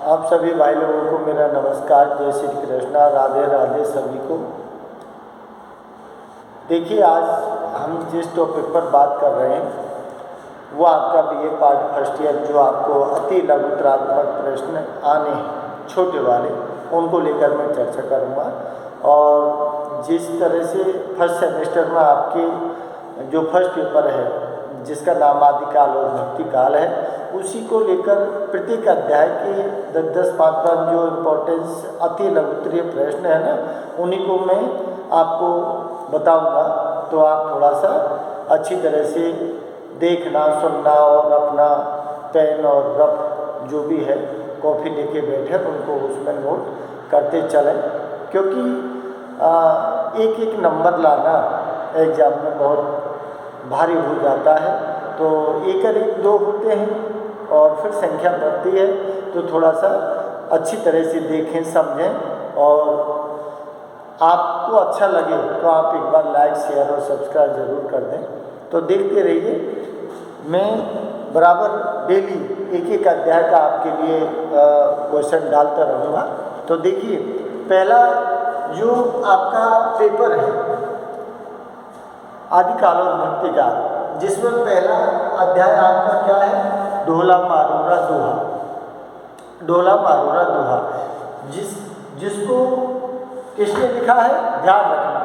आप सभी भाई लोगों को मेरा नमस्कार। जय श्री कृष्णा, राधे राधे सभी को। देखिए, आज हम जिस टॉपिक पर बात कर रहे हैं वो आपका बीए पार्ट फर्स्ट ईयर, जो आपको अति लघुतरात्मक प्रश्न आने हैं छोटे वाले, उनको लेकर मैं चर्चा करूँगा। और जिस तरह से फर्स्ट सेमेस्टर में आपके जो फर्स्ट पेपर है जिसका नाम आदिकाल और भक्तिकाल है, उसी को लेकर प्रत्येक अध्याय के 10-10, 5-5 जो इम्पोर्टेंस अति लघुत्तरीय प्रश्न है ना, उन्हीं को मैं आपको बताऊंगा। तो आप थोड़ा सा अच्छी तरह से देखना, सुनना और अपना पेन और रफ जो भी है कॉपी लेके बैठे उनको उसमें नोट करते चलें, क्योंकि एक एक नंबर लाना एग्ज़ाम में बहुत भारी हो जाता है। तो एक और एक 2 होते हैं और फिर संख्या बढ़ती है, तो थोड़ा सा अच्छी तरह से देखें, समझें। और आपको अच्छा लगे तो आप एक बार लाइक, शेयर और सब्सक्राइब ज़रूर कर दें। तो देखते रहिए, मैं बराबर डेली एक एक अध्याय का आपके लिए क्वेश्चन डालता रहूँगा। तो देखिए, पहला जो आपका पेपर है आदिकाल और भक्तिकाल, जिसमें पहला अध्याय आपका क्या है, ढोला मारूरा दोहा। ढोला मारूरा दोहा जिसको किसने लिखा है, ध्यान रखना,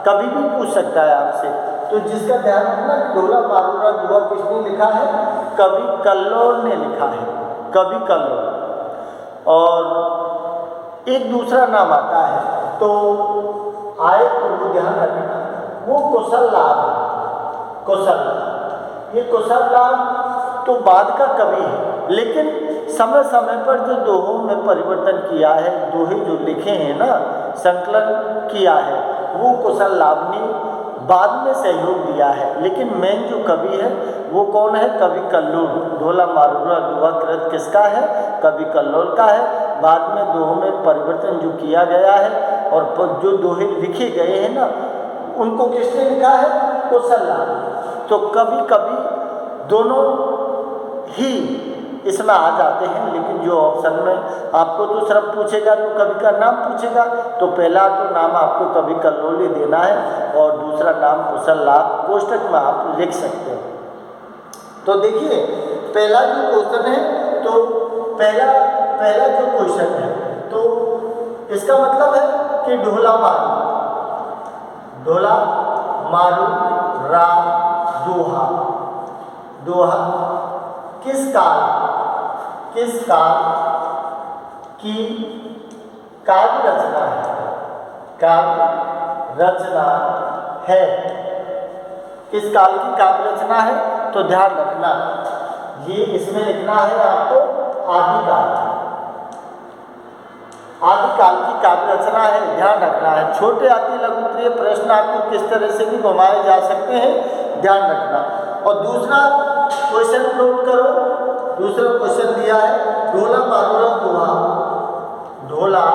कभी भी पूछ सकता है आपसे। तो जिसका ध्यान रखना, ढोला मारूरा दोहा किसने लिखा है, कवि कल्लोल ने लिखा है, कवि कल्लोल। और एक दूसरा नाम आता है, तो आए तो वो ध्यान रखना, वो कुशललाभ है। कुशललाभ, ये कुशललाभ तो बाद का कवि है, लेकिन समय समय पर जो दोहों में परिवर्तन किया है, दोहे जो लिखे हैं ना, संकलन किया है, वो कुशललाभ ने बाद में सहयोग दिया है। लेकिन मेन जो कवि है वो कौन है, कवि कल्लोल। ढोला मारूरा दोहा कृत किसका है, कवि कल्लोल का है। बाद में दोहों में परिवर्तन जो किया गया है और जो दोहे लिखे गए हैं ना, उनको किसने लिखा है, कुशललाभ। तो कभी कभी दोनों ही इसमें आ जाते हैं, लेकिन जो ऑप्शन में आपको तो सिर्फ पूछेगा तो कवि का नाम पूछेगा, तो पहला तो नाम आपको कवि कल्लोल ही देना है और दूसरा नाम कुशललाभ कोष्टक में आप लिख सकते हैं। तो देखिए, पहला जो क्वेश्चन है, तो पहला जो क्वेश्चन है, तो इसका मतलब है कि ढोला मारू रा दोहा। दोहा किस काल की काव्य रचना है, काव्य रचना है, किस काल की काव्य रचना है। तो ध्यान रखना, ये इसमें लिखना है आपको आदिकाल की काव्य रचना है, ध्यान रखना है। छोटे अति लघुत्तरीय प्रश्न आपको किस तरह से भी घुमाए जा सकते हैं, ध्यान रखना। और दूसरा क्वेश्चन नोट करो, दूसरा क्वेश्चन दिया है ढोला मारूरा दोहा। ढोला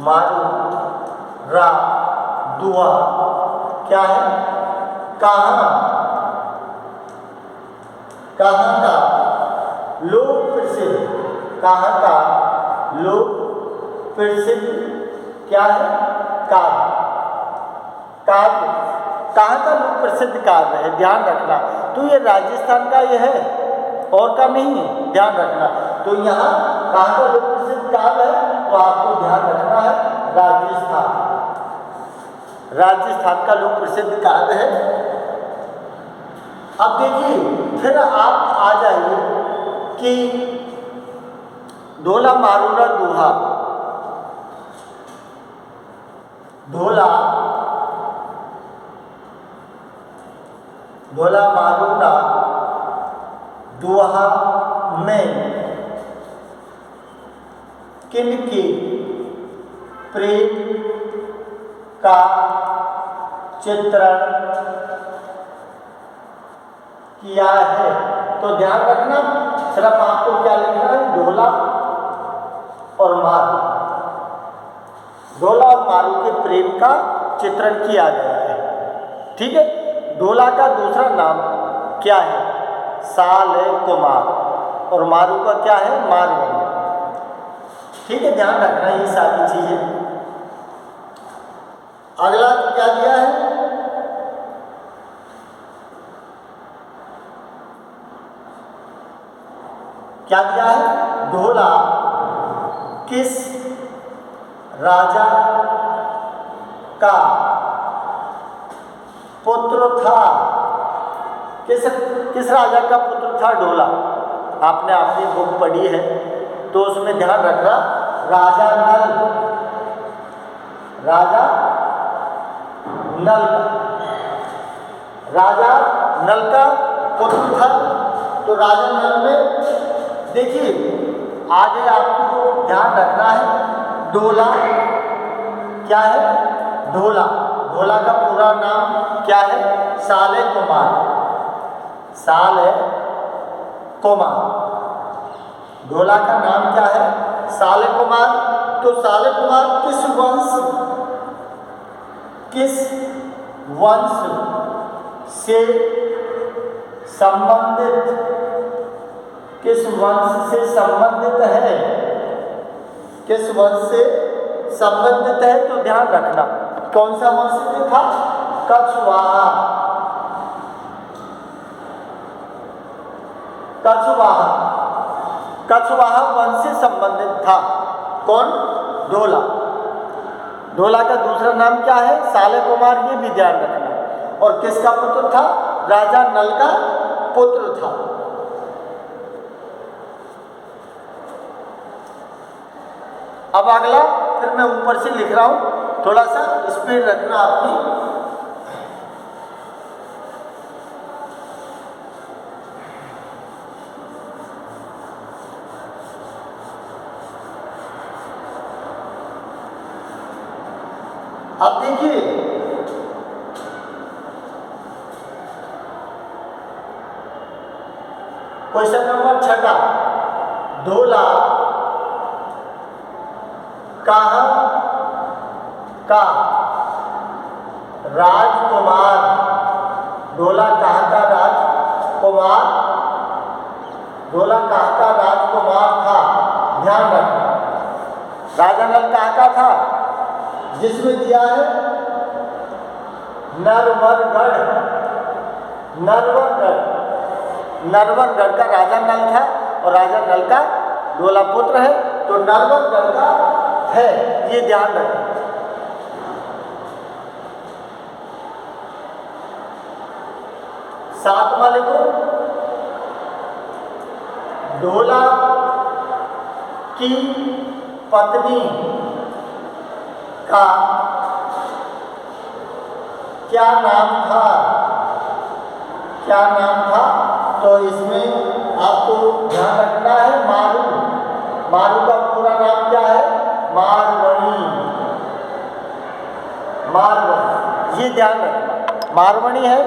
मारूरा दोहा क्या है, कहाँ का लोक प्रसिद्ध, कहाँ का लोक प्रसिद्ध क्या है, काव्य। कहाँ का लोक प्रसिद्ध काव्य है, ध्यान रखना। तो ये राजस्थान का ये है, और का नहीं है, ध्यान रखना। तो यहाँ कहाँ का लोक प्रसिद्ध काव्य है, तो आपको ध्यान रखना है राजस्थान का लोक प्रसिद्ध काव्य है। अब देखिए, फिर आप आ जाइए कि ढोला मारूरा दोहा, ढोला मारूरा दोहा में किनके प्रेम का चित्रण किया है। तो ध्यान रखना, सिर्फ आपको क्या लिखना है, ढोला और मारू, ढोला और मारू के प्रेम का चित्रण किया गया है, ठीक है। ढोला का दूसरा नाम क्या है, साल कुमार, और मारू का क्या है, मारवणी। ठीक है, ध्यान रखना ये सारी चीजें। अगला क्या दिया है, क्या दिया है, ढोला किस राजा का पुत्र था। किस राजा का पुत्र था ढोला। आपने अपनी बुक पढ़ी है तो उसमें ध्यान रखना, राजा नल, राजा नल, राजा नल का पुत्र था। तो राजा नल में देखिए आगे आपको ध्यान रखना है, ढोला क्या है, ढोला, ढोला का पूरा नाम क्या है, साले कुमार, साले कुमार, ढोला का नाम क्या है, साले कुमार। तो साले कुमार किस वंश से संबंधित, किस वंश से संबंधित है, किस वंश से संबंधित है। तो ध्यान रखना कौन सा वंश से था, कछवाहा, कछवाहा, कछवाहा वंश से संबंधित था। कौन, ढोला। ढोला का दूसरा नाम क्या है, साले कुमार, ये भी ध्यान रखना। और किसका पुत्र था, राजा नल का पुत्र था। अब अगला फिर मैं ऊपर से लिख रहा हूं, थोड़ा सा स्पीड रखना अपनी। अब देखिए क्वेश्चन नंबर 6, ढोला कहाँ का राजकुमार, ढोला कहाँ का राजकुमार, ढोला कहाँ का राजकुमार था। ध्यान रखना, राजा नल कहाँ का था, जिसमें दिया है नरवरगढ़, नरवरगढ़, नरवरगढ़ का राजा नल था और राजा नल का ढोला पुत्र है, तो नरवरगढ़ का है, ये ध्यान रखें। सातवां लिखो, ढोला की पत्नी का क्या नाम था, क्या नाम था। तो इसमें आपको ध्यान रखना है, मारू, मारू का पूरा नाम क्या है, मारवणी, मारवणी, ये ध्यान रखना, मारवणी है।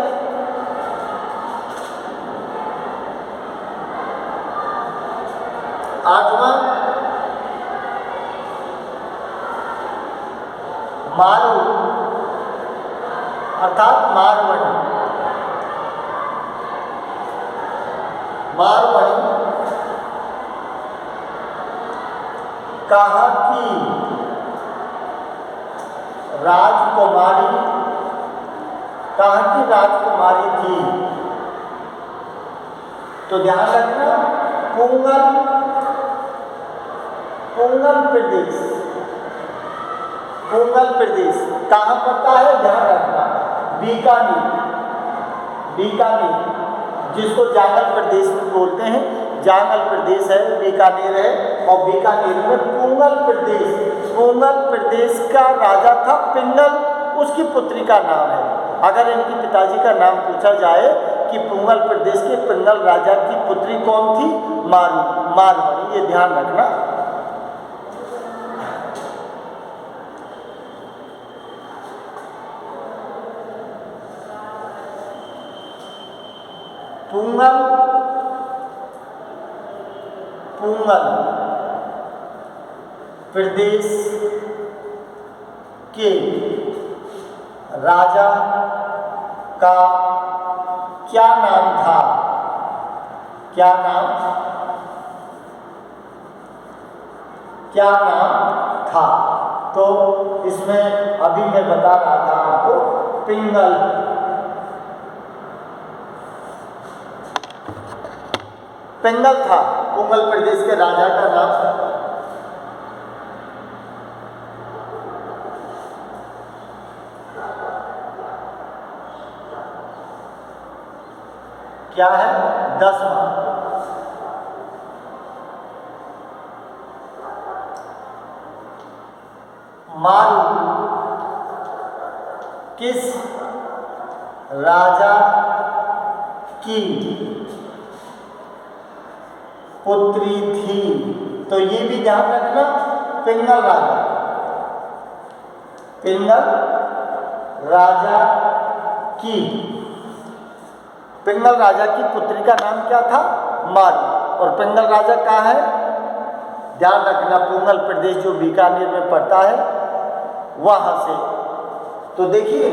आठवां, मारू अर्थात मारवणी, मारवणी कहाँ की राजकुमारी, कहाँ की राजकुमारी थी। तो ध्यान रखना, पुंगल, पुंगल प्रदेश, पुंगल प्रदेश कहाँ पड़ता है, ध्यान रखना, बीकानेर, बीकानेर जिसको जांगल प्रदेश में बोलते हैं, जांगल प्रदेश है, बीकानेर है। और बीकानेर में पुंगल प्रदेश, पुंगल प्रदेश का राजा था पिंगल, उसकी पुत्री का नाम है। अगर इनके पिताजी का नाम पूछा जाए कि पुंगल प्रदेश के पिंगल राजा की पुत्री कौन थी, मारू, मारवणी, ये ध्यान रखना। पुंगल, पुंगल प्रदेश के राजा का क्या नाम था, क्या नाम क्या नाम था? तो इसमें अभी मैं बता रहा था आपको, पिंगल। पिंगल था पुंगल प्रदेश के राजा का नाम। क्या है? 10वां। मारू किस राजा की पुत्री थी? तो ये भी ध्यान रखना, पिंगल राजा, पिंगल राजा की, पिंगल राजा की पुत्री का नाम क्या था? मारू। और पिंगल राजा कहाँ है? ध्यान रखना, पुंगल प्रदेश जो बीकानेर में पड़ता है वहां से। तो देखिए,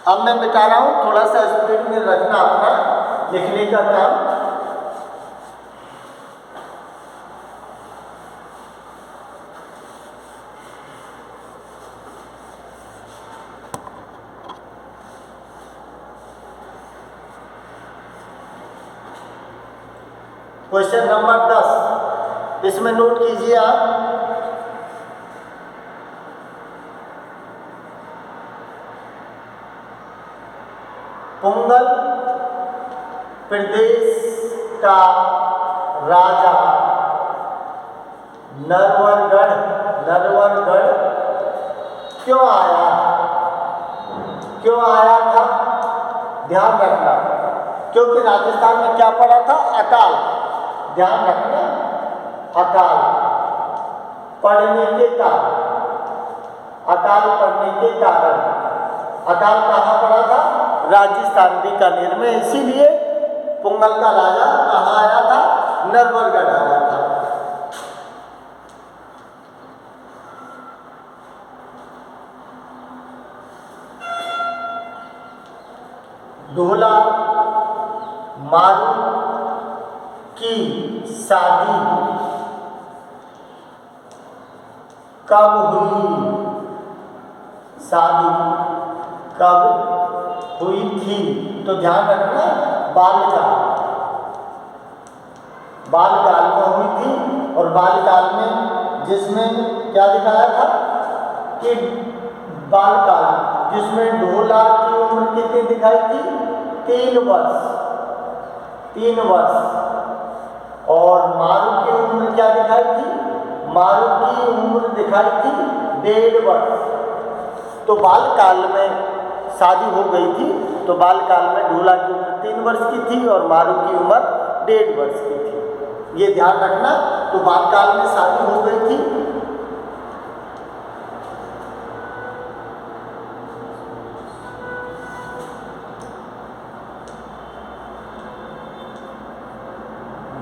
अब मैं मिटा रहा हूं, थोड़ा सा स्पीड में रखना अपना लिखने का काम। क्वेश्चन नंबर 10, इसमें नोट कीजिए आप। पुंगल प्रदेश का राजा नरवरगढ़, नरवरगढ़ क्यों आया? क्यों आया था? ध्यान रखना, क्योंकि राजस्थान में क्या पड़ा था? अकाल। ध्यान रखना, अकाल पड़ने के कारण, अकाल पड़ने के कारण। अकाल कहाँ पड़ा था? राजस्थान बीकानेर में। इसीलिए पुंगल का राजा कहाँ आया था? नरवरगढ़ आया था। ढोला मारू की शादी कब हुई? शादी कब हुई थी? तो ध्यान रखना, बालकाल, बालकाल में हुई थी। और बालकाल में जिसमें क्या दिखाया था कि बालकाल, जिसमें ढोला की उम्र कितनी दिखाई थी? 3 वर्ष, 3 वर्ष। और मारू की उम्र क्या दिखाई थी? मारू की उम्र दिखाई थी 1.5 वर्ष। तो बालकाल में शादी हो गई थी। तो बालकाल में ढोला की उम्र 3 वर्ष की थी और मारू की उम्र 1.5 वर्ष की थी। ये ध्यान रखना। तो बालकाल में शादी हो गई थी।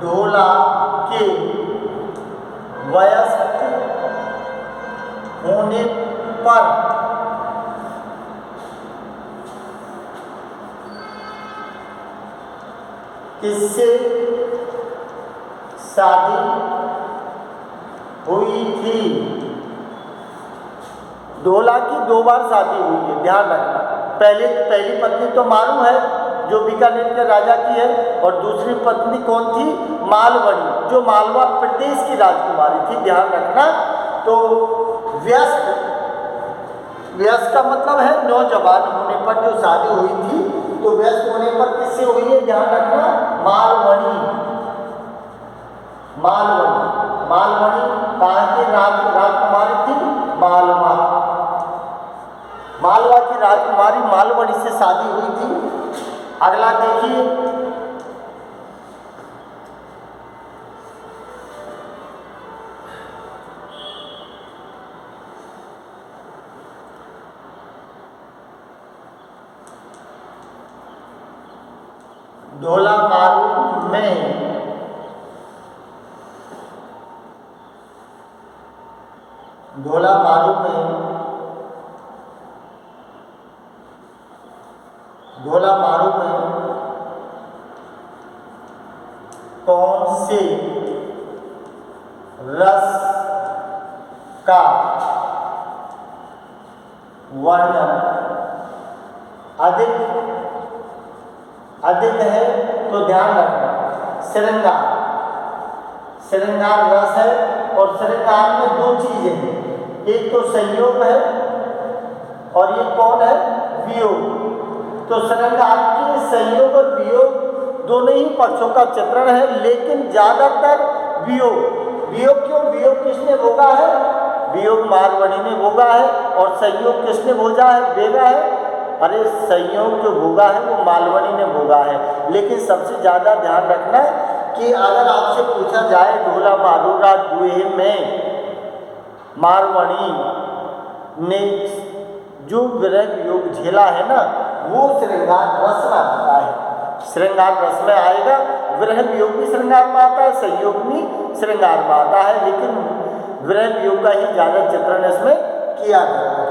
ढोला के वयस्क होने पर किससे शादी हुई थी? ढोला की 2 बार शादी हुई है, ध्यान रखना। पहली पत्नी तो मारू है जो बीकानेर के राजा की है, और दूसरी पत्नी कौन थी? मालवणी, जो मालवा प्रदेश की राजकुमारी थी। ध्यान रखना। तो व्यस्त, व्यस्त का मतलब है नौजवान होने पर जो शादी हुई थी। तो व्यस्त होने पर किससे हुई है? ध्यान रखना, मालवणी, मालवणी, मालवणी कहाँ की राजकुमारी थी? मालवा, मालवा की राजकुमारी मालवणी से शादी हुई थी। अगला देखिए, ढोला मारू में ढोला मारू में ढोला मारू में कौन से रस का वर्णन अधिक है तो ध्यान रखना श्रृंगार रस है, और श्रृंगार में दो चीजें हैं, एक तो संयोग है और ये कौन है, वियोग। तो श्रृंगार के संयोग और वियोग दोनों ही पक्षों का चित्रण है, लेकिन ज्यादातर वियोग क्यों, वियोग किसने भोगा है, वियोग मारवाड़ी ने भोगा है, और संयोग किसने भोगा है, अरे संयोग जो भोगा है वो मालवणी ने भोगा है। लेकिन सबसे ज्यादा ध्यान रखना कि अगर आपसे पूछा जाए ढोला मारूरा दुहे में मारवाड़ी ने जो विरह योग झेला है ना, वो श्रृंगार रस में आता है, श्रृंगार रस में आएगा। विरह वियोग भी श्रृंगार में आता है, संयोग भी श्रृंगार में आता है, लेकिन विरह वियोग का ही ज्यादा चित्रण इसमें किया गया है।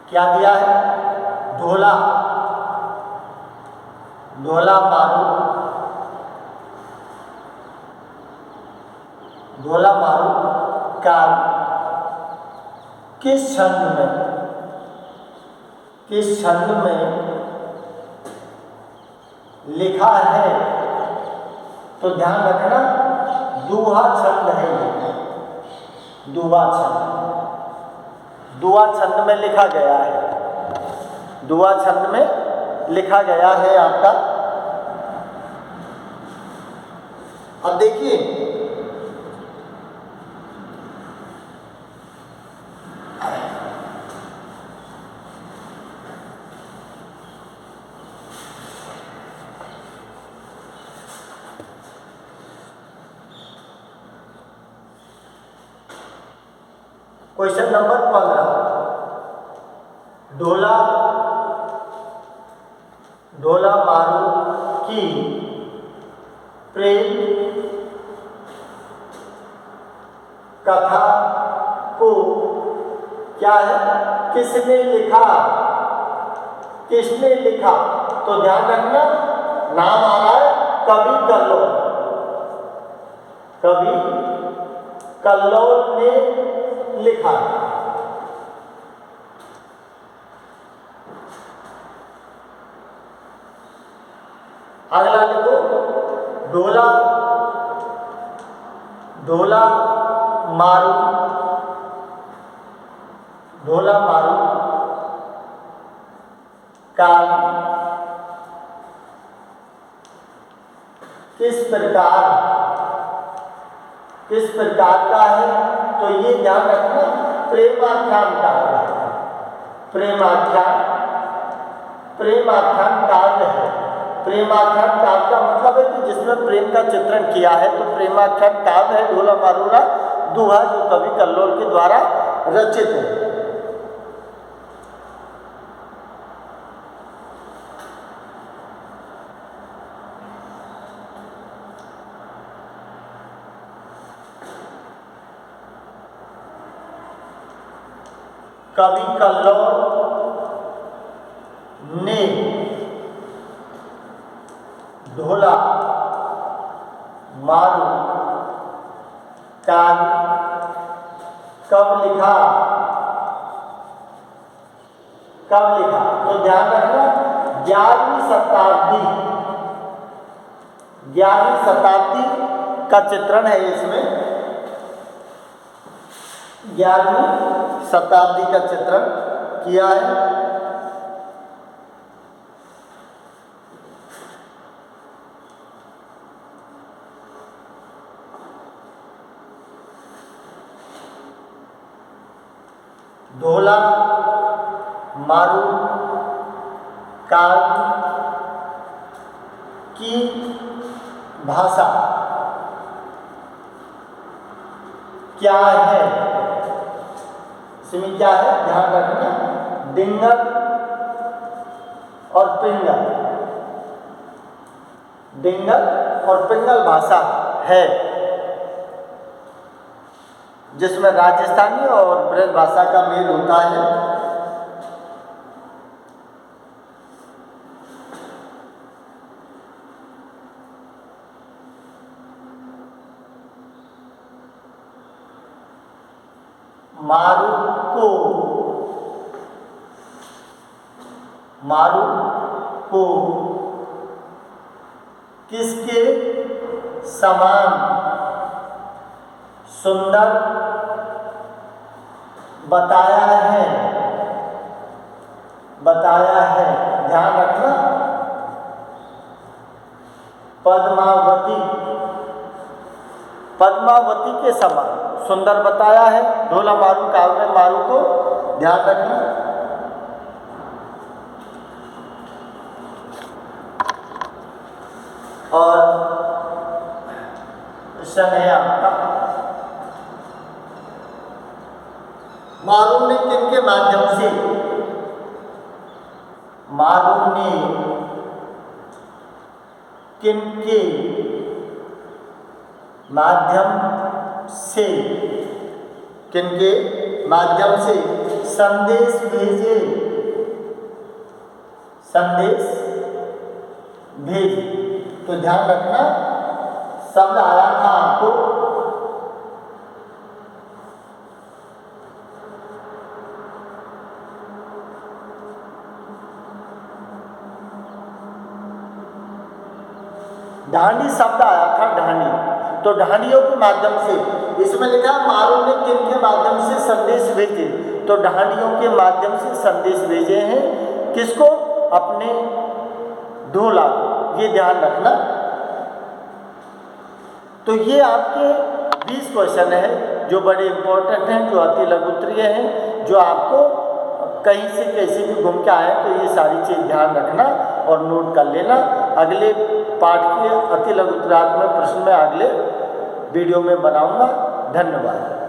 क्या दिया है, ढोला मारू का किस छंद में लिखा है, तो ध्यान रखना दुहा छंद है, दुआ छंद में लिखा गया है, दुआ छंद में लिखा गया है आपका। अब देखिए क्वेश्चन नंबर 15, ढोला मारू की प्रेम कथा को क्या है, किसने लिखा, तो ध्यान रखना नाम आ रहा है कवि कल्लोल ने लिखा। अगला लिखो ढोला मारू का किस प्रकार का है, तो ये ध्यान रखना प्रेमाख्यान काव्य है, प्रेमाख्यान काव्य है। प्रेमाख्यान काव्य का मतलब है कि जिसमें प्रेम का चित्रण किया है, तो प्रेमाख्यान काव्य है ढोला मारूरा दुहा, जो कवि कल्लोल के द्वारा रचित है। कवि कल्लोल ने ढोला मारू काव्य कब लिखा, तो ध्यान रखना 11वीं शताब्दी का चित्रण है इसमें, 11वीं शताब्दी का चित्रण किया है। ढोला मारू काव्य की भाषा क्या है, इसमें क्या है ध्यान रखना, डिंगल और पिंगल भाषा है। जिसमें राजस्थानी और ब्रज भाषा का मेल होता है। मारू को किसके समान सुंदर बताया है, ध्यान रखना। पद्मावती के समान सुंदर बताया है, ढोला मारू काव्य में मारू को ध्यान रखना। और शनया मारू ने किनके माध्यम से, मारू ने किनके माध्यम से, किनके माध्यम से संदेश भेजे, तो ध्यान रखना शब्द आया था आपको ढांडी शब्द आया था, ढांडी। तो ढांडियों के माध्यम से, इसमें लिखा मारू ने किनके माध्यम से संदेश भेजे, तो ढांडियों के माध्यम से संदेश भेजे हैं। किसको? अपने ढोला को, ये ध्यान रखना। तो ये आपके 20 क्वेश्चन है जो बड़े इंपॉर्टेंट हैं, जो अति लघुत्तरीय हैं, जो आपको कहीं से कैसे भी घूम के आए, तो ये सारी चीज़ ध्यान रखना और नोट कर लेना। अगले पाठ के अति लघुत्तरात्मक प्रश्न में अगले वीडियो में बनाऊंगा। धन्यवाद।